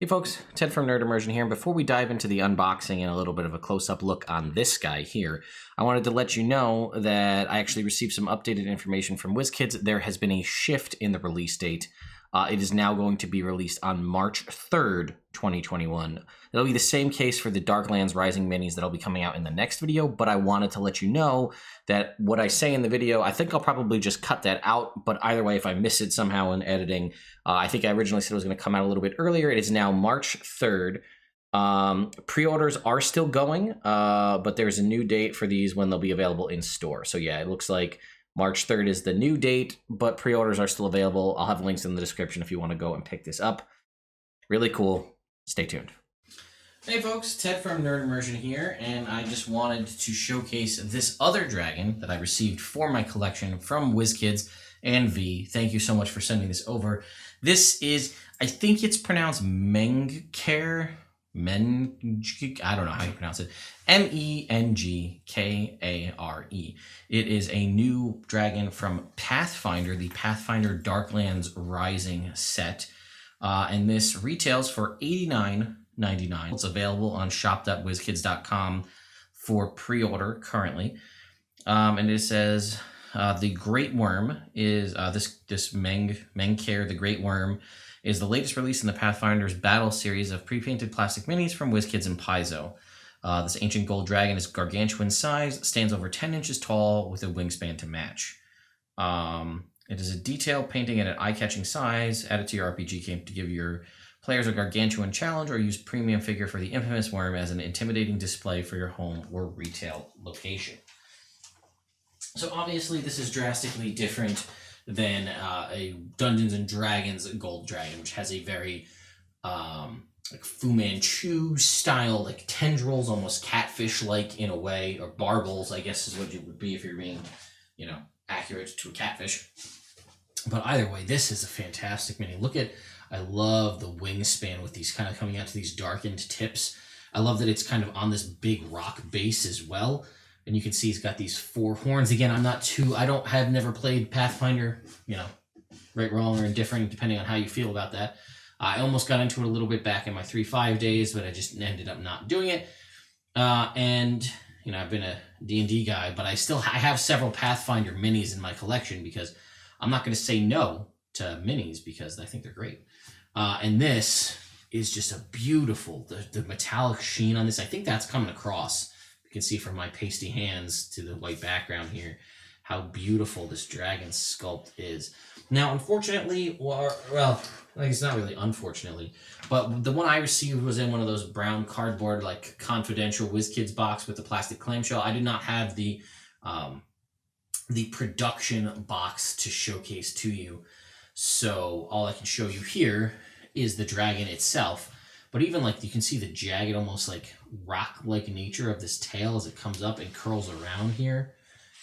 Hey folks, Ted from Nerd Immersion here, and before we dive into the unboxing and a little bit of a close-up look on this guy here, I wanted to let you know that I actually received some updated information from WizKids. There has been a shift in the release date. It is now going to be released on March 3rd, 2021. It'll be the same case for the Darklands Rising minis that'll be coming out in the next video, but I wanted to let you know that what I say in the video, I think I'll probably just cut that out, but either way, if I miss it somehow in editing, I think I originally said it was going to come out a little bit earlier. It is now March 3rd. Pre-orders are still going, but there's a new date for these when they'll be available in store. So yeah, it looks like March 3rd is the new date, but pre-orders are still available. I'll have links in the description if you want to go and pick this up. Really cool. Stay tuned. Hey folks, Ted from Nerd Immersion here, and I just wanted to showcase this other dragon that I received for my collection from WizKids and V. Thank you so much for sending this over. This is, I think it's pronounced Mengkare. I don't know how you pronounce it. Mengkare. It is a new dragon from Pathfinder, the Pathfinder Darklands Rising set. And this retails for $89.99. It's available on shop.wizkids.com for pre-order currently. And it says the Great Wyrm is this Menkare the Great Wyrm is the latest release in the Pathfinder's battle series of pre-painted plastic minis from WizKids and Paizo. This ancient gold dragon is gargantuan size, stands over 10 inches tall with a wingspan to match. It is a detailed painting at an eye-catching size, added to your RPG game to give your players a gargantuan challenge, or use premium figure for the infamous worm as an intimidating display for your home or retail location. So obviously this is drastically different than a Dungeons and Dragons gold dragon, which has a very like Fu Manchu style, like tendrils, almost catfish-like in a way, or barbels, I guess is what it would be if you're being, accurate to a catfish. But either way, this is a fantastic mini. I love the wingspan with these kind of coming out to these darkened tips. I love that it's kind of on this big rock base as well. And you can see he's got these 4 horns. Again, I've never played Pathfinder, right, wrong, or indifferent, depending on how you feel about that. I almost got into it a little bit back in my 3.5 days, but I just ended up not doing it. And I've been a D&D guy, but I have several Pathfinder minis in my collection because I'm not going to say no to minis because I think they're great. And this is just a beautiful, the metallic sheen on this. I think that's coming across. You can see from my pasty hands to the white background here how beautiful this dragon sculpt is. Now, unfortunately, it's not really unfortunately, but the one I received was in one of those brown cardboard, like confidential WizKids box with the plastic clamshell. I did not have the production box to showcase to you, so all I can show you here is the dragon itself. But even you can see the jagged, almost like rock-like nature of this tail as it comes up and curls around here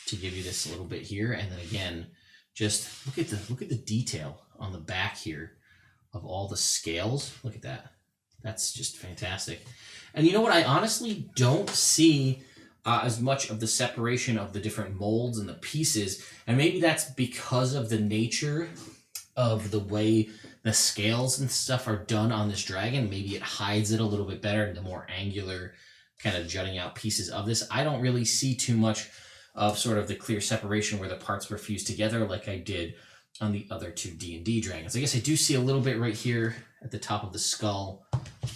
to give you this little bit here. And then again, just look at the detail on the back here of all the scales. Look at that. That's just fantastic. And you know what? I honestly don't see as much of the separation of the different molds and the pieces. And maybe that's because of the nature of the way the scales and stuff are done on this dragon. Maybe it hides it a little bit better, the more angular kind of jutting out pieces of this. I don't really see too much of sort of the clear separation where the parts were fused together like I did on the other 2 D&D dragons. I guess I do see a little bit right here at the top of the skull.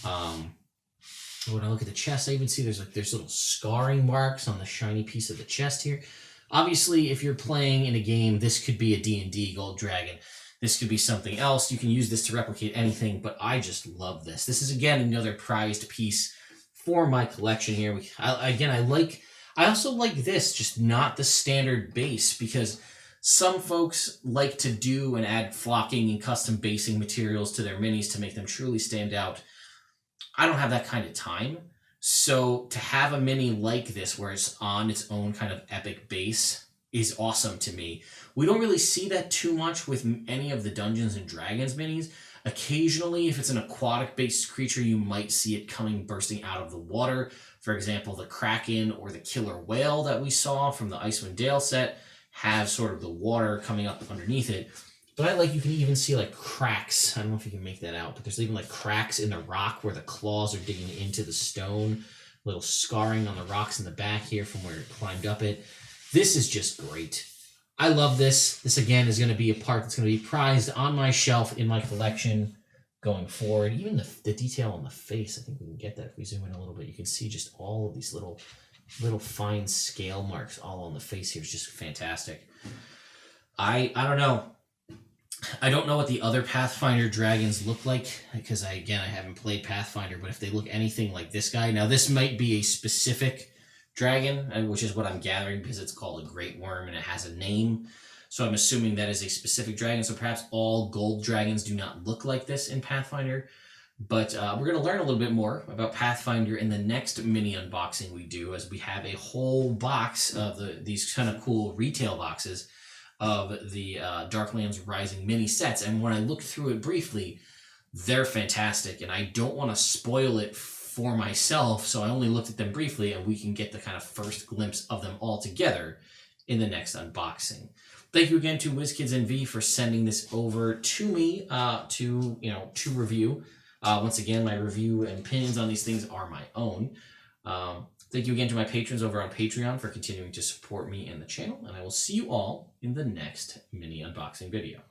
When I look at the chest, I even see there's little scarring marks on the shiny piece of the chest here. Obviously, if you're playing in a game, this could be a D&D gold dragon. This could be something else. You can use this to replicate anything, but I just love this. This is, again, another prized piece for my collection here. I also like this, just not the standard base, because some folks like to do and add flocking and custom basing materials to their minis to make them truly stand out. I don't have that kind of time. So to have a mini like this, where it's on its own kind of epic base, is awesome to me. We don't really see that too much with any of the Dungeons and Dragons minis. Occasionally, if it's an aquatic-based creature, you might see it bursting out of the water. For example, the Kraken or the Killer Whale that we saw from the Icewind Dale set have sort of the water coming up underneath it. But I like, you can even see like cracks. I don't know if you can make that out, but there's even like cracks in the rock where the claws are digging into the stone. Little scarring on the rocks in the back here from where it climbed up it. This is just great. I love this. This again is going to be a part that's going to be prized on my shelf in my collection going forward. Even the detail on the face, I think we can get that if we zoom in a little bit. You can see just all of these little fine scale marks all on the face here. Is just fantastic. I don't know. I don't know what the other Pathfinder dragons look like because I haven't played Pathfinder, but if they look anything like this guy, now this might be a specific dragon, which is what I'm gathering because it's called a Great Wyrm and it has a name. So I'm assuming that is a specific dragon. So perhaps all gold dragons do not look like this in Pathfinder. But we're going to learn a little bit more about Pathfinder in the next mini unboxing we do, as we have a whole box of these kind of cool retail boxes of the Darklands Rising mini sets. And when I looked through it briefly, they're fantastic. And I don't want to spoil it for myself, so I only looked at them briefly, and we can get the kind of first glimpse of them all together in the next unboxing. Thank you again to WizKids NV for sending this over to me to review. Once again, my review and opinions on these things are my own. Thank you again to my patrons over on Patreon for continuing to support me and the channel, and I will see you all in the next mini unboxing video.